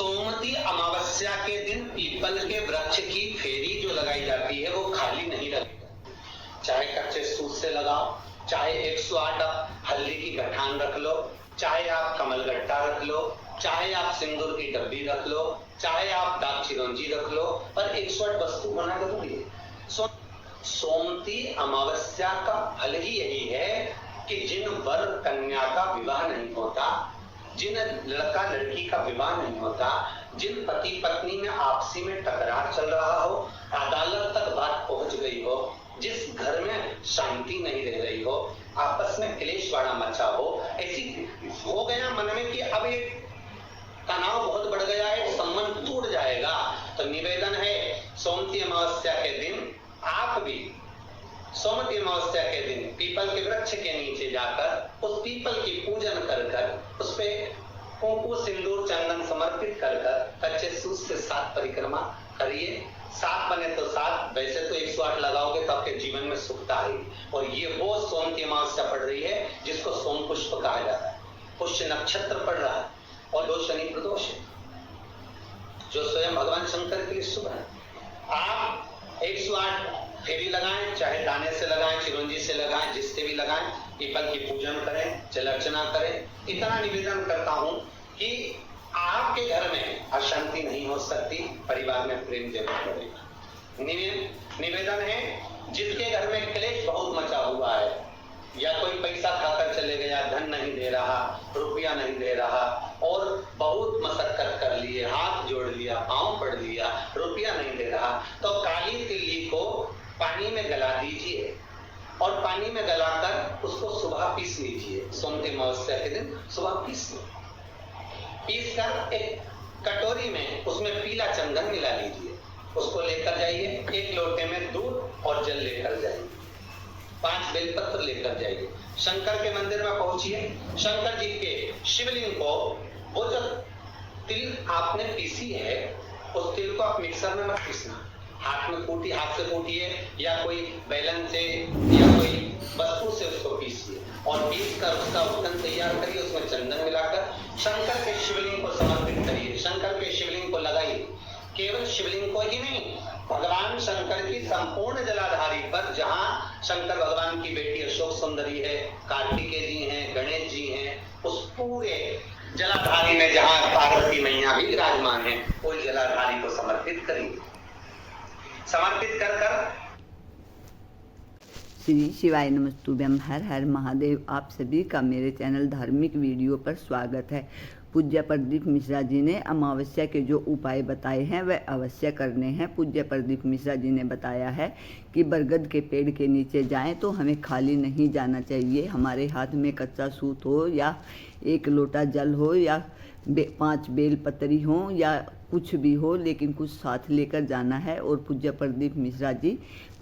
सोमवती अमावस्या के दिन पीपल के वृक्ष की फेरी जो लगाई जाती है वो खाली नहीं लगेगी। चाहे कच्चे सूत से लगाओ, चाहे 108 हल्दी की गठान रख लो, चाहे आप कमलगट्टा रख लो, चाहे आप सिंदूर की डब्बी रख लो, चाहे आप दाग चिरौंजी रख लो, पर 108 वस्तु होना जरूरी है। सोमवती अमावस्या का फल ही यही है कि जिन वर कन्या का विवाह नहीं होता, जिन लड़का लड़की का विवाह नहीं होता, जिन पति पत्नी में आपसी में टकरार चल रहा हो, अदालत तक बात पहुंच गई हो, जिस घर में शांति नहीं रह रही हो, आपस में क्लेश बड़ा मचा हो, ऐसी हो गया मन में कि अब ये तनाव बहुत बढ़ गया है, संबंध टूट जाएगा, तो निवेदन है सोमवती अमावस्या के दिन आप भी सोमवती अमावस्या के दिन पीपल के वृक्ष के नीचे जाकर उस पीपल की पूजन कर कर उस पे कुंकु सिंदूर चंदन समर्पित कर कर कच्चे सूत से 7 परिक्रमा करिए। 7 बने तो 7, वैसे तो 108 लगाओगे तो आपके जीवन में सुखता आएगी। और ये वो सोमवती अमावस्या पड़ रही है जिसको सोम पुष्प कहा जाता है। पुष्य नक्षत्र पड़ रहा है और 2 शनि प्रदोष है जो स्वयं भगवान शंकर के लिए शुभ है। आप 108 फेरी लगाएं, चाहे दाने से लगाएं, चिरौंजी से लगाएं, जिससे भी लगाएं, पीपल की पूजन करें, जल अर्चना करें। इतना निवेदन करता हूं कि आपके घर में अशांति नहीं हो सकती, परिवार में प्रेम जरूर बढ़ेगा। निवेदन है जिसके घर में क्लेश बहुत मचा हुआ है, या कोई पैसा खाकर चले गया, धन नहीं दे रहा, रुपया नहीं दे रहा, और बहुत मशक्कत कर लिए, हाथ जोड़ लिया, पांव पड़ लिया, रुपया नहीं दे रहा, तो काली तिल्ली को पानी में गला दीजिए और पानी में गलाकर उसको सुबह पीस लीजिए। सोमवती अमावस्या के दिन सुबह पीस लो, पीस कर एक कटोरी में उसमें पीला चंदन मिला लीजिए, उसको लेकर जाइए, 1 लोटे में दूध और जल लेकर जाइए, 5 बेलपत्र लेकर जाइए, शंकर के मंदिर में पहुंचिए, शंकर जी के शिवलिंग को वो जो तिल आपने पीसी है उस तिल को आप मिक्सर में मत पीसना, हाथ से कूटिए या कोई बैलन से या कोई वस्तु से उसको पीसिए और पीस कर उसका उत्तन तैयार करिए, उसमें चंदन मिलाकर शंकर के शिवलिंग को समर्पित करिए, शंकर के शिवलिंग को लगाइए। केवल शिवलिंग को ही नहीं, भगवान शंकर की संपूर्ण जलाधारी पर, जहां शंकर भगवान की बेटी अशोक सुंदरी है, कार्तिकेय जी हैं, गणेश जी हैं, उस पूरे जलाधारी में जहां पार्वती मैया भी विराजमान है, उस जलाधारी को समर्पित करिए। समर्पित कर श्री शिवाय नमस्तुभ्यम। हर हर महादेव। आप सभी का मेरे चैनल धार्मिक वीडियो पर स्वागत है। पूज्य प्रदीप मिश्रा जी ने अमावस्या के जो उपाय बताए हैं वह अवश्य करने हैं। पूज्य प्रदीप मिश्रा जी ने बताया है कि बरगद के पेड़ के नीचे जाएं तो हमें खाली नहीं जाना चाहिए। हमारे हाथ में कच्चा सूत हो या 1 लोटा जल हो या 5 बेल पतरी हो या कुछ भी हो, लेकिन कुछ साथ लेकर जाना है। और पूज्य प्रदीप मिश्रा जी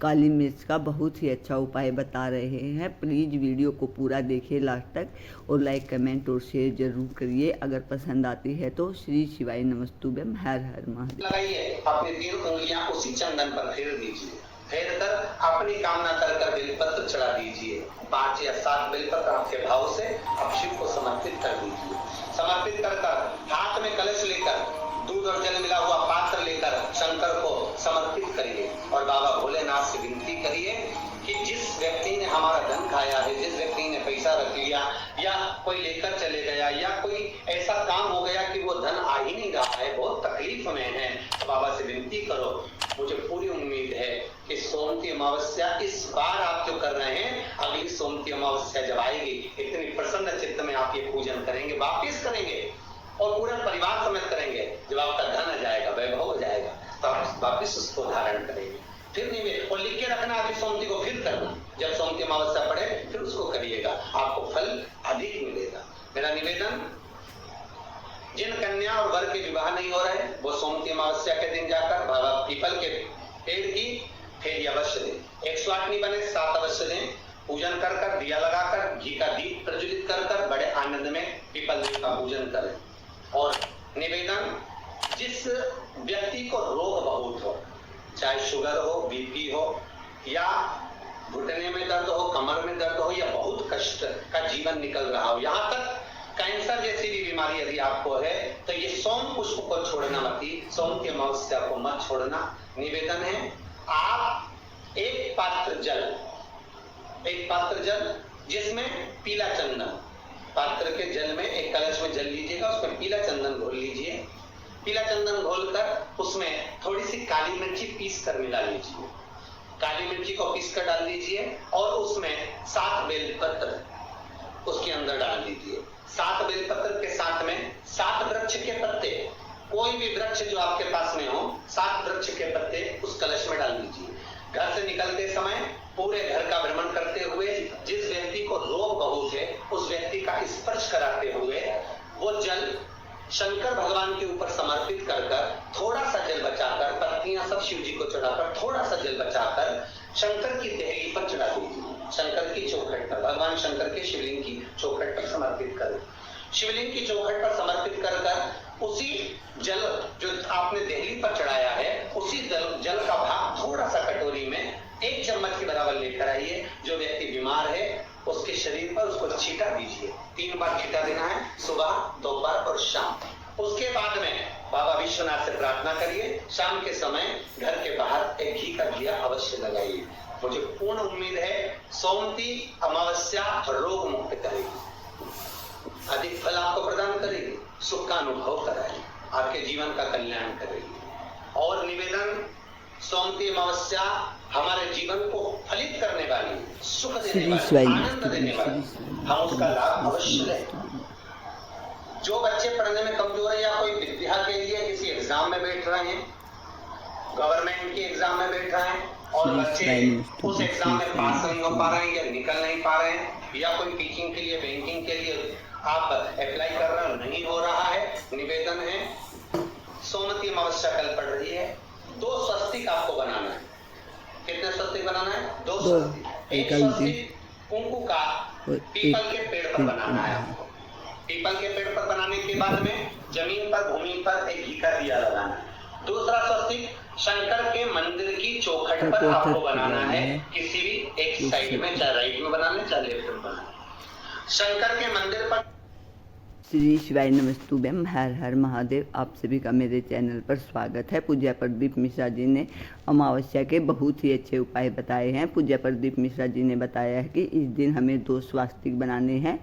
काली मिर्च का बहुत ही अच्छा उपाय बता रहे हैं। प्लीज़ वीडियो को पूरा देखिए लास्ट तक और लाइक कमेंट और शेयर जरूर करिए। अगर पसंद आती है तो श्री शिवाय नमस्तुभ्यम। हर हर महादेव। लगाइए, अपनी 3 उंगलियां उसी चंदन पर फेर दीजिए, फेर कर अपनी कामना कर बेलपत्र चढ़ा दीजिए। 5 या 7 बेलपत्र आपके भाव से आप शिव को समर्पित कर दीजिए। समर्पित कर हाथ में कलश लेकर दूध और जल मिला हुआ पात्र लेकर शंकर को समर्पित करिए और बाबा भोलेनाथ से विनती करिए कि जिस व्यक्ति ने हमारा धन खाया है, जिस व्यक्ति ने पैसा रख लिया या कोई लेकर चले गया या कोई ऐसा काम हो गया कि वो धन आ ही नहीं रहा है, बहुत तकलीफ में है, तो बाबा से विनती करो। मुझे पूरी उम्मीद है कि सोमवती अमावस्या इस बार आप जो कर रहे हैं, अगली सोमवती अमावस्या जब आएगी, इतनी प्रसन्न चित्त में आप ये पूजन करेंगे, वापिस करेंगे और पूरा परिवार समेत करेंगे। जब आपका धन आ जाएगा, वैभव हो जाएगा, तो आप वापिस उसको धारण करेंगे। फिर नहीं और लिख के रखना, अभी सोमवती को फिर करना, जब सोमवती अमावस्या पड़े फिर उसको करिएगा, आपको फल अधिक मिलेगा। मेरा निवेदन, जिन कन्या और वर के विवाह नहीं हो रहे, वो सोमवती अमावस्या के दिन जाकर बाबा पीपल के पेड़ की फेरी अवश्य दें। 108 नहीं बने 7 अवश्य दें। पूजन कर कर, दिया लगाकर, घी का दीप प्रज्वलित कर कर बड़े आनंद में पीपल का पूजन करें। और निवेदन, जिस व्यक्ति को रोग बहुत हो, चाहे शुगर हो, बीपी हो या घुटने में दर्द हो, कमर में दर्द हो या बहुत कष्ट का जीवन निकल रहा हो, यहाँ तक कैंसर जैसी भी बीमारी यदि आपको है तो ये सोम पुष्प को छोड़ना मत, सोम की अमावस्या को मत छोड़ना। निवेदन है आप एक पात्र जल जिसमें पीला चंदन, पात्र के जल में एक कलश में जल लीजिएगा, उसमें पीला चंदन घोल लीजिए। पीला चंदन घोलकर उसमें थोड़ी सी काली मिर्ची पीस कर मिला लीजिए, काली मिर्ची को पीस कर डाल दीजिए और उसमें 7 बेलपत्र उसके अंदर डाल दीजिए। 7 बेलपत्र के साथ में 7 वृक्ष के पत्ते, कोई भी वृक्ष जो आपके पास में हो, 7 वृक्ष के पत्ते उस कलश में डाल दीजिए। घर से निकलते समय पूरे घर का भ्रमण करते हुए जिस व्यक्ति को रोग बहुत है उस व्यक्ति का स्पर्श कराते हुए वो जल शंकर भगवान के ऊपर समर्पित कर थोड़ा सा जल बचाकर, पत्तियां सब शिव जी को चढ़ाकर थोड़ा सा जल बचाकर शंकर की देहली पर चढ़ा दीजिए, शंकर की चौखट पर, भगवान शंकर के शिवलिंग की चौखट पर समर्पित करें। शिवलिंग की चौखट पर समर्पित कर उसी जल जो आपने देहली पर चढ़ाया है उसी जल का भाग थोड़ा सा कटोरी में 1 चम्मच के बराबर लेकर आइए। जो व्यक्ति बीमार है उसके शरीर पर उसको छींटा दीजिए, 3 बार छींटा देना है, सुबह, दोपहर और शाम। उसके बाद में बाबा विश्वनाथ से प्रार्थना करिए, शाम के समय घर के बाहर एक घी का दिया अवश्य लगाइए। मुझे पूर्ण उम्मीद है सोमती अमावस्या रोग मुक्त करेगी, अधिक फल आपको प्रदान करेगी, सुख का अनुभव कराएगी, आपके जीवन का कल्याण करेगी। और निवेदन, सोमती अमावस्या हमारे जीवन को फलित करने वाली, सुख देने वाली, आनंद देने वाली, हम उसका लाभ अवश्य लें। जो बच्चे पढ़ने में कमजोर है या कोई विद्या के लिए किसी एग्जाम में बैठ रहे हैं, गवर्नमेंट के एग्जाम में बैठ रहे हैं और बच्चे उस एग्जाम में पास नहीं हो पा रहे हैं या निकल नहीं पा रहे हैं, या कोई टीचिंग के लिए, बैंकिंग के लिए आप अप्लाई कर रहे हो, नहीं हो रहा है, निवेदन है सोमती अमावस्या कल पड़ रही है, 2 स्वस्तिक आपको बनाना है। कितने स्वस्तिक बनाना है? 2 स्वस्तिक। एक स्वस्तिक कुंकू का पीपल के पेड़ पर बनाना है आपको। पीपल के पेड़ पर बनाने के बाद में जमीन पर, भूमि पर एक घी का दिया लगाना है। दूसरा स्वस्तिक शंकर के मंदिर की चौखट पर आपको बनाना है, किसी भी एक साइड में, चाहे राइट में बना ले चाहे लेफ्ट में बना ले। शंकर के मंदिर पर श्री शिवाय नमस्तुभ्यम, हर हर महादेव। आप सभी का मेरे चैनल पर स्वागत है। पूज्य प्रदीप मिश्रा जी ने अमावस्या के बहुत ही अच्छे उपाय बताए हैं। पूज्य प्रदीप मिश्रा जी ने बताया है कि इस दिन हमें 2 स्वास्तिक बनाने हैं,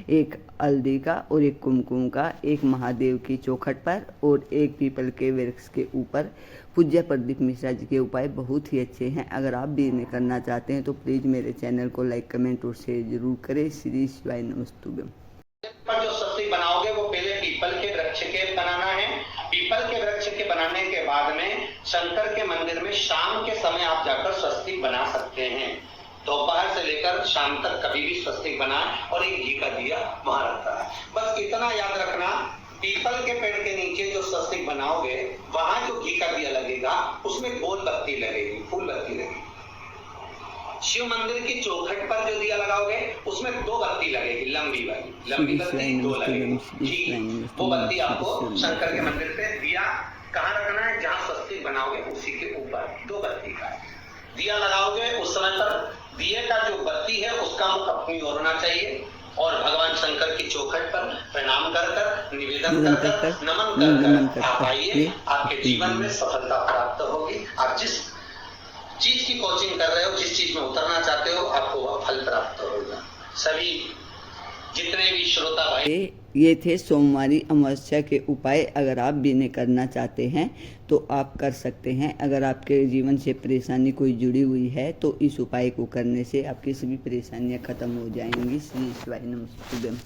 एक हल्दी का और एक कुमकुम का, एक महादेव की चौखट पर और एक पीपल के वृक्ष के ऊपर। पूज्य प्रदीप मिश्रा जी के उपाय बहुत ही अच्छे हैं। अगर आप भी इन्हें करना चाहते हैं तो प्लीज़ मेरे चैनल को लाइक, कमेंट और शेयर जरूर करें। श्री शिवाय नमस्तुभ्यम। पर जो स्वस्तिक बनाओगे वो पहले पीपल के वृक्ष के बनाना है। पीपल के वृक्ष के बनाने के बाद में शंकर के मंदिर में शाम के समय आप जाकर स्वस्तिक बना सकते हैं। दोपहर से लेकर शाम तक कभी भी स्वस्तिक बनाएं और एक घी का दिया वहां रखता है। बस इतना याद रखना, पीपल के पेड़ के नीचे जो स्वस्तिक बनाओगे वहां जो घी का दिया लगेगा उसमें गोल बत्ती लगेगी, फूल बत्ती लगेगी। शिव मंदिर की चौखट पर जो दिया लगाओगे उसमें 2 बत्ती लगेगी, लंबी बत्ती 2 लगेगी। वो बत्ती आपको शंकर के मंदिर पे दिया कहाँ रखना है? जहाँ स्वस्तिक बनाओगे उसी के ऊपर 2 बत्ती का दिया लगाओगे। उस समय पर दिए का जो बत्ती है उसका मुख अपनी ओर होना चाहिए और भगवान शंकर की चौखट पर प्रणाम कर निवेदन कर नमन कर आप आइए। आपके जीवन में सफलता प्राप्त होगी। आप जिस चीज की कोचिंग कर रहे हो, जिस चीज में उतरना चाहते हो, आपको वह फल प्राप्त होगा। सभी जितने भी श्रोता भाई, ये थे सोमवारी अमावस्या के उपाय। अगर आप भी इन्हें करना चाहते हैं तो आप कर सकते हैं। अगर आपके जीवन से परेशानी कोई जुड़ी हुई है तो इस उपाय को करने से आपकी सभी परेशानियां खत्म हो जाएंगी। श्री शिवाय नमस्तुभ्यम।